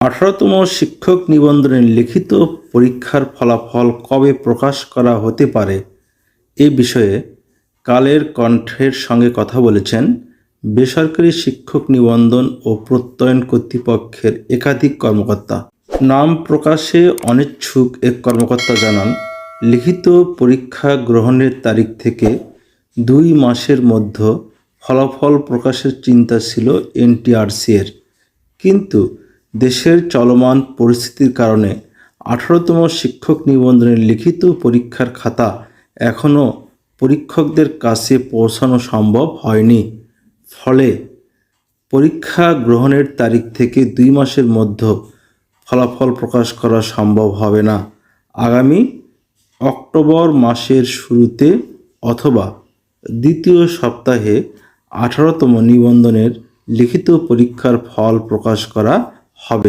18তম শিক্ষক নিবন্ধনের লিখিত পরীক্ষার ফলাফল কবে প্রকাশ করা হতে পারে এ বিষয়ে কালের কণ্ঠের সঙ্গে কথা বলেছেন বেসরকারি শিক্ষক নিবন্ধন ও প্রত্যয়ন কর্তৃপক্ষের একাধিক কর্মকর্তা। নাম প্রকাশে অনিচ্ছুক এক কর্মকর্তা জানান, লিখিত পরীক্ষা গ্রহণের তারিখ থেকে 2 মাসের মধ্যে ফলাফল প্রকাশের চিন্তা ছিল এনটিআরসি-এর, কিন্তু দেশের চলমান পরিস্থিতির কারণে 18তম শিক্ষক নিবন্ধনের লিখিত পরীক্ষার খাতা এখনও পরীক্ষকদের কাছে পৌঁছানো সম্ভব হয়নি। ফলে পরীক্ষা গ্রহণের তারিখ থেকে 2 মাসের মধ্যে ফলাফল প্রকাশ করা সম্ভব হবে না। আগামী অক্টোবর মাসের শুরুতে অথবা দ্বিতীয় সপ্তাহে 18তম নিবন্ধনের লিখিত পরীক্ষার ফল প্রকাশ করা